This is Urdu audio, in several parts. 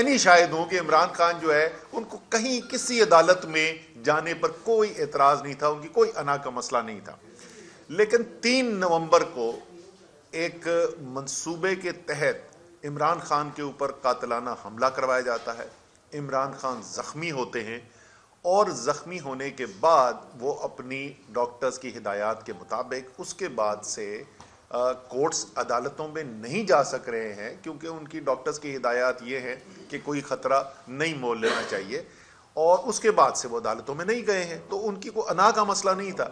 اینی شاہد ہوں کہ عمران خان جو ہے ان کو کہیں کسی عدالت میں جانے پر کوئی اعتراض نہیں تھا، ان کی کوئی انا کا مسئلہ نہیں تھا. لیکن 3 نومبر کو ایک منصوبے کے تحت عمران خان کے اوپر قاتلانہ حملہ کروایا جاتا ہے. عمران خان زخمی ہوتے ہیں اور زخمی ہونے کے بعد وہ اپنی ڈاکٹرز کی ہدایات کے مطابق اس کے بعد سے کورٹس عدالتوں میں نہیں جا سک رہے ہیں، کیونکہ ان کی ڈاکٹرز کی ہدایات یہ ہیں کہ کوئی خطرہ نہیں مول لینا چاہیے، اور اس کے بعد سے وہ عدالتوں میں نہیں گئے ہیں. تو ان کی کوئی انا کا مسئلہ نہیں تھا.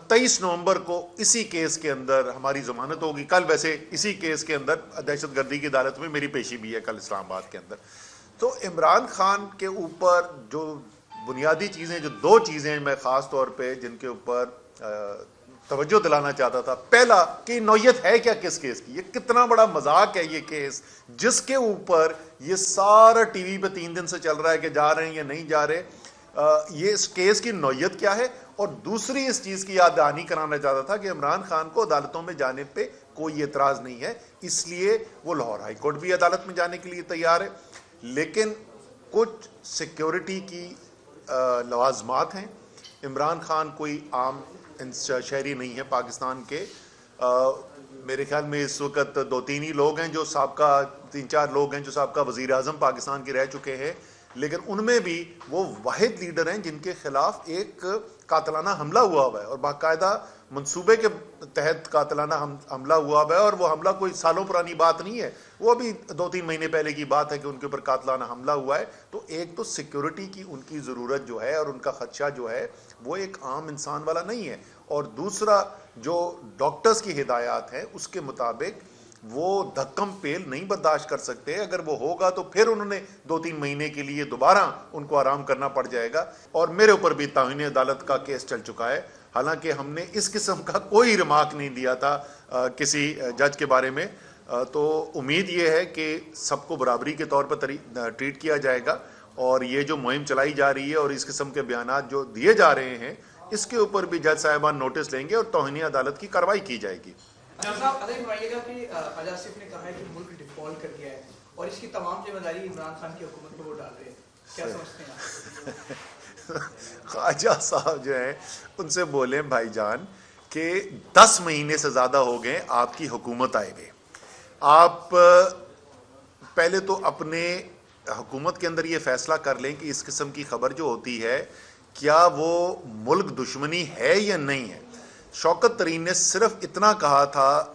23 نومبر کو اسی کیس کے اندر ہماری ضمانت ہوگی. کل ویسے اسی کیس کے اندر دہشت گردی کی عدالت میں میری پیشی بھی ہے کل اسلام آباد کے اندر. تو عمران خان کے اوپر جو بنیادی چیزیں، جو 2 چیزیں میں خاص طور پہ جن کے اوپر توجہ دلانا چاہتا تھا. پہلا کہ نوعیت ہے کیا کس کیس کی، یہ کتنا بڑا مذاق ہے یہ کیس جس کے اوپر یہ سارا ٹی وی پہ 3 دن سے چل رہا ہے کہ جا رہے ہیں یا نہیں جا رہے. یہ اس کیس کی نوعیت کیا ہے. اور دوسری اس چیز کی یاد دہانی کرانا چاہتا تھا کہ عمران خان کو عدالتوں میں جانے پہ کوئی اعتراض نہیں ہے، اس لیے وہ لاہور ہائی کورٹ بھی عدالت میں جانے کے لیے تیار ہے. لیکن کچھ سیکیورٹی کی لوازمات ہیں. عمران خان کوئی عام شہری نہیں ہے پاکستان کے. میرے خیال میں اس وقت 2-3 ہی لوگ ہیں جو سابقہ 3-4 لوگ ہیں جو سابقہ وزیر اعظم پاکستان کے رہ چکے ہیں، لیکن ان میں بھی وہ واحد لیڈر ہیں جن کے خلاف ایک قاتلانہ حملہ ہوا ہے، اور باقاعدہ منصوبے کے تحت قاتلانہ حملہ ہوا ہے. اور وہ حملہ کوئی سالوں پرانی بات نہیں ہے، وہ ابھی 2-3 مہینے پہلے کی بات ہے کہ ان کے اوپر قاتلانہ حملہ ہوا ہے. تو ایک تو سیکیورٹی کی ان کی ضرورت جو ہے اور ان کا خدشہ جو ہے وہ ایک عام انسان والا نہیں ہے. اور دوسرا جو ڈاکٹرز کی ہدایات ہیں اس کے مطابق وہ دھکم پیل نہیں برداشت کر سکتے. اگر وہ ہوگا تو پھر انہوں نے 2-3 مہینے کے لیے دوبارہ ان کو آرام کرنا پڑ جائے گا. اور میرے اوپر بھی توہین عدالت کا کیس چل چکا ہے، حالانکہ ہم نے اس قسم کا کوئی ریمارک نہیں دیا تھا کسی جج کے بارے میں. تو امید یہ ہے کہ سب کو برابری کے طور پر ٹریٹ کیا جائے گا، اور یہ جو مہم چلائی جا رہی ہے اور اس قسم کے بیانات جو دیے جا رہے ہیں اس کے اوپر بھی جج صاحبان نوٹس لیں گے اور توہین عدالت کی کارروائی کی جائے گی. خواجہ آصف نے کہا ہے کہ ملک ڈیفالٹ کر گیا ہے اور اس کی تمام ذمہ داری عمران خان کی حکومت کو وہ ڈال رہے ہیں، کیا سمجھتے ہیں آپ؟ خواجہ صاحب جو ہیں ان سے بولیں بھائی جان کہ 10 مہینے سے زیادہ ہو گئے آپ کی حکومت آئے ہوئے. آپ پہلے تو اپنے حکومت کے اندر یہ فیصلہ کر لیں کہ اس قسم کی خبر جو ہوتی ہے کیا وہ ملک دشمنی ہے یا نہیں ہے. شوکت ترین نے صرف اتنا کہا تھا،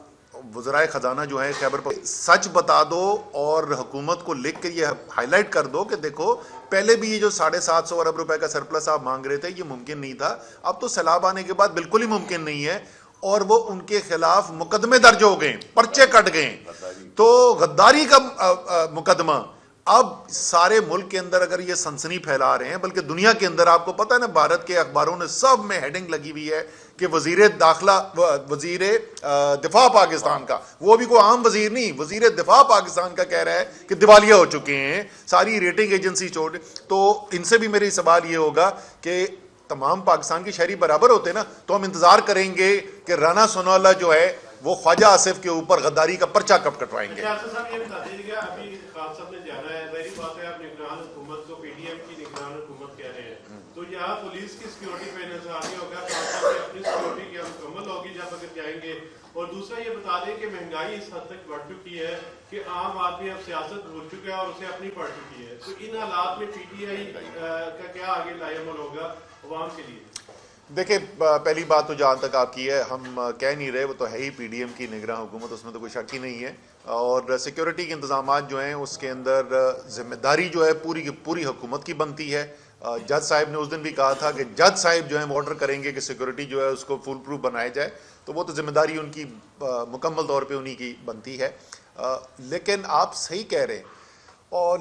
وزرائے خزانہ جو ہے خیبر پر، سچ بتا دو اور حکومت کو لکھ کر یہ ہائی لائٹ کر دو کہ دیکھو پہلے بھی یہ جو 750 ارب روپے کا سرپلس آپ مانگ رہے تھے یہ ممکن نہیں تھا، اب تو سیلاب آنے کے بعد بالکل ہی ممکن نہیں ہے. اور وہ ان کے خلاف مقدمے درج ہو گئے، پرچے کٹ گئے. تو غداری کا مقدمہ اب سارے ملک کے اندر اگر یہ سنسنی پھیلا رہے ہیں، بلکہ دنیا کے اندر آپ کو پتہ ہے نا، بھارت کے اخباروں نے سب میں ہیڈنگ لگی ہوئی ہے کہ وزیر دفاع پاکستان کا، وہ بھی کوئی عام وزیر نہیں، وزیر دفاع پاکستان کا کہہ رہا ہے کہ دیوالیہ ہو چکے ہیں ساری ریٹنگ ایجنسی چھوڑ. تو ان سے بھی میری سوال یہ ہوگا کہ تمام پاکستان کے شہری برابر ہوتے نا، تو ہم انتظار کریں گے کہ رانا سوناوالا جو ہے وہ خواجہ آصف کے اوپر غداری کا پرچہ کب کٹوائیں گے. صاحب یہ بتا دیجیے گا، ابھی خان صاحب نے جانا ہے، ظاہری بات ہے آپ نگران حکومت کو پی ڈی ایم کی نگران حکومت کہہ رہے ہیں، تو یہاں پولیس کی سیکیورٹی پہ نظر آتی ہوگا، خان صاحب کی اپنی سیکیورٹی کیا مکمل ہوگی جب اگر جائیں گے. اور دوسرا یہ بتا دیں کہ مہنگائی اس حد تک بڑھ چکی ہے کہ عام آدمی اب سیاست بھول چکا ہے اور اسے اپنی پڑ چکی ہے. تو ان حالات میں پی ٹی آئی کا کیا آگے لائی عمل ہوگا عوام کے لیے؟ دیکھیں پہلی بات تو جہاں تک آپ کی ہے، ہم کہہ نہیں رہے، وہ تو ہے ہی پی ڈی ایم کی نگراں حکومت، اس میں تو کوئی شک ہی نہیں ہے. اور سیکیورٹی کے انتظامات جو ہیں اس کے اندر ذمہ داری جو ہے پوری کی پوری حکومت کی بنتی ہے. جج صاحب نے اس دن بھی کہا تھا کہ جج صاحب جو ہیں وہ آرڈر کریں گے کہ سیکیورٹی جو ہے اس کو فل پروف بنایا جائے، تو وہ تو ذمہ داری ان کی مکمل طور پہ انہی کی بنتی ہے. لیکن آپ صحیح کہہ رہے ہیں اور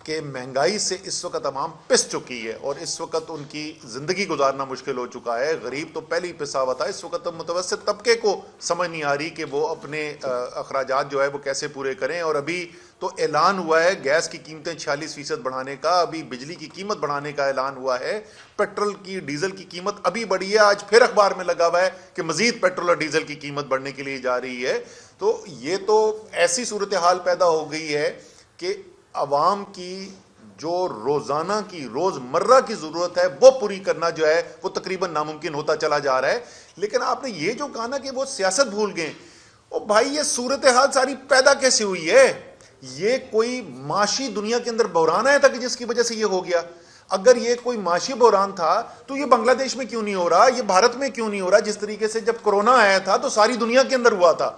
کہ مہنگائی سے اس وقت عوام پس چکی ہے اور اس وقت ان کی زندگی گزارنا مشکل ہو چکا ہے. غریب تو پہلے ہی پسا ہوا تھا، اس وقت متوسط طبقے کو سمجھ نہیں آ رہی کہ وہ اپنے اخراجات جو ہے وہ کیسے پورے کریں. اور ابھی تو اعلان ہوا ہے گیس کی قیمتیں 46% بڑھانے کا، ابھی بجلی کی قیمت بڑھانے کا اعلان ہوا ہے، پیٹرول کی ڈیزل کی قیمت ابھی بڑھی ہے، آج پھر اخبار میں لگا ہوا ہے کہ مزید پیٹرول اور ڈیزل کی قیمت بڑھنے کے لیے جا رہی ہے. تو یہ تو ایسی صورتحال پیدا ہو گئی ہے کہ عوام کی جو روزانہ کی روزمرہ کی ضرورت ہے وہ پوری کرنا جو ہے وہ تقریباً ناممکن ہوتا چلا جا رہا ہے. لیکن آپ نے یہ جو کہا نا کہ وہ سیاست بھول گئے، او بھائی یہ صورتحال ساری پیدا کیسے ہوئی ہے؟ یہ کوئی معاشی دنیا کے اندر بحران آیا تھا کہ جس کی وجہ سے یہ ہو گیا؟ اگر یہ کوئی معاشی بحران تھا تو یہ بنگلہ دیش میں کیوں نہیں ہو رہا، یہ بھارت میں کیوں نہیں ہو رہا؟ جس طریقے سے جب کورونا آیا تھا تو ساری دنیا کے اندر ہوا تھا،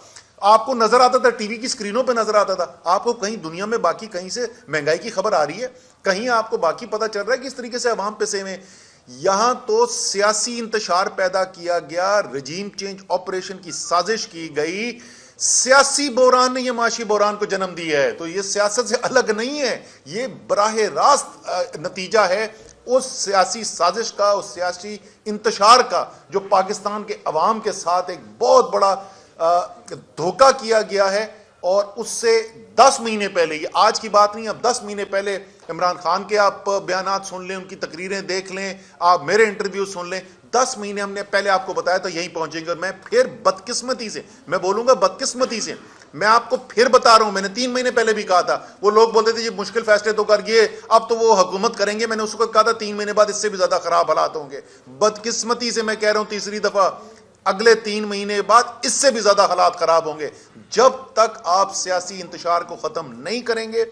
آپ کو نظر آتا تھا، ٹی وی کی سکرینوں پہ نظر آتا تھا. آپ کو کہیں دنیا میں باقی کہیں سے مہنگائی کی خبر آ رہی ہے؟ کہیں آپ کو باقی پتہ چل رہا ہے کہ اس طریقے سے عوام پیسے میں؟ یہاں تو سیاسی انتشار پیدا کیا گیا، رجیم چینج آپریشن کی سازش کی گئی، سیاسی بحران نے یہ معاشی بحران کو جنم دیا ہے. تو یہ سیاست سے الگ نہیں ہے، یہ براہ راست نتیجہ ہے اس سیاسی سازش کا، اس سیاسی انتشار کا جو پاکستان کے عوام کے ساتھ ایک بہت بڑا دھوکہ کیا گیا ہے. اور اس سے 10 مہینے پہلے، یہ آج کی بات نہیں، اب 10 مہینے پہلے عمران خان کے آپ بیانات سن لیں، ان کی تقریریں دیکھ لیں، آپ میرے انٹرویو سن لیں، 10 مہینے ہم نے پہلے آپ کو بتایا تو یہیں پہنچیں گے. اور میں پھر بدقسمتی سے، میں بولوں گا بدقسمتی سے، میں آپ کو پھر بتا رہا ہوں، میں نے 3 مہینے پہلے بھی کہا تھا. وہ لوگ بولتے تھے یہ مشکل فیصلے تو کر گئے، اب تو وہ حکومت کریں گے. میں نے اس وقت کہا تھا 3 مہینے بعد اس سے بھی زیادہ خراب حالات ہوں گے. بدقسمتی سے میں کہہ رہا ہوں تیسری دفعہ، اگلے 3 مہینے بعد اس سے بھی زیادہ حالات خراب ہوں گے. جب تک آپ سیاسی انتشار کو ختم نہیں کریں گے،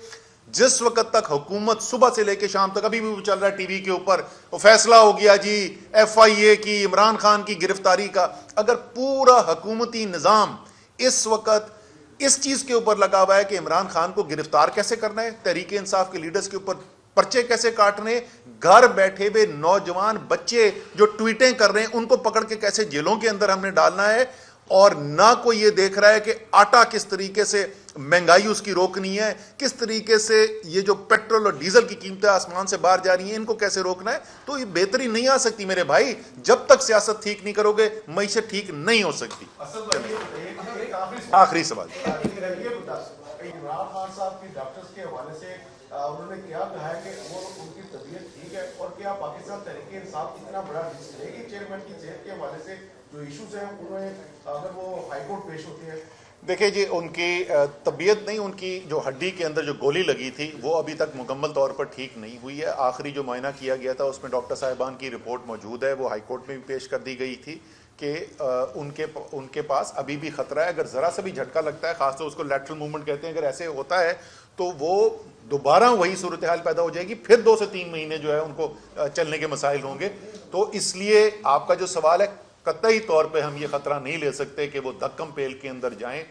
جس وقت تک حکومت صبح سے لے کے شام تک، ابھی بھی وہ چل رہا ہے ٹی وی کے اوپر، وہ فیصلہ ہو گیا جی FIA کی، عمران خان کی گرفتاری کا. اگر پورا حکومتی نظام اس وقت اس چیز کے اوپر لگا ہوا ہے کہ عمران خان کو گرفتار کیسے کرنا ہے، تحریک انصاف کے لیڈرز کے اوپر پرچے کیسے کاٹنے، گھر بیٹھے ہوئے نوجوان بچے جو ٹویٹیں کر رہے ہیں ان کو پکڑ کے کیسے جیلوں کے اندر ہم نے ڈالنا ہے، اور نہ کوئی یہ دیکھ رہا ہے کہ آٹا کس طریقے سے مہنگائی اس کی روکنی ہے، کس طریقے سے یہ جو پیٹرول اور ڈیزل کی قیمتیں آسمان سے باہر جا رہی ہیں ان کو کیسے روکنا ہے. تو یہ بہتری نہیں آ سکتی میرے بھائی، جب تک سیاست ٹھیک نہیں کرو گے معیشت ٹھیک نہیں ہو سکتی. آخری سوال. عمران خان صاحب کی ڈاکٹرز کے حوالے سے انہوں نے کیا کہا ہے کہ وہ ان کی طبیعت ٹھیک ہے، اور کیا پاکستان تحریک انصاف اتنا بڑا رسک لے گی چیئرمین کی صحت کے حوالے سے جو ایشوز ہیں انہیں اگر وہ ہائی کورٹ پیش ہوتے ہیں؟ دیکھیں جی، ان کی طبیعت نہیں، ان کی جو ہڈی کے اندر جو گولی لگی تھی وہ ابھی تک مکمل طور پر ٹھیک نہیں ہوئی ہے. آخری جو معائنہ کیا گیا تھا اس میں ڈاکٹر صاحبان کی رپورٹ موجود ہے، وہ ہائی کورٹ میں بھی پیش کر دی گئی تھی کہ ان کے پاس ابھی بھی خطرہ ہے. اگر ذرا سا بھی جھٹکا لگتا ہے، خاص طور اس کو لیٹرل موومنٹ کہتے ہیں، اگر ایسے ہوتا ہے تو وہ دوبارہ وہی صورتحال پیدا ہو جائے گی، پھر 2 سے 3 مہینے جو ہے ان کو چلنے کے مسائل ہوں گے. تو اس لیے آپ کا جو سوال ہے، قطعی طور پہ ہم یہ خطرہ نہیں لے سکتے کہ وہ دھکم پیل کے اندر جائیں.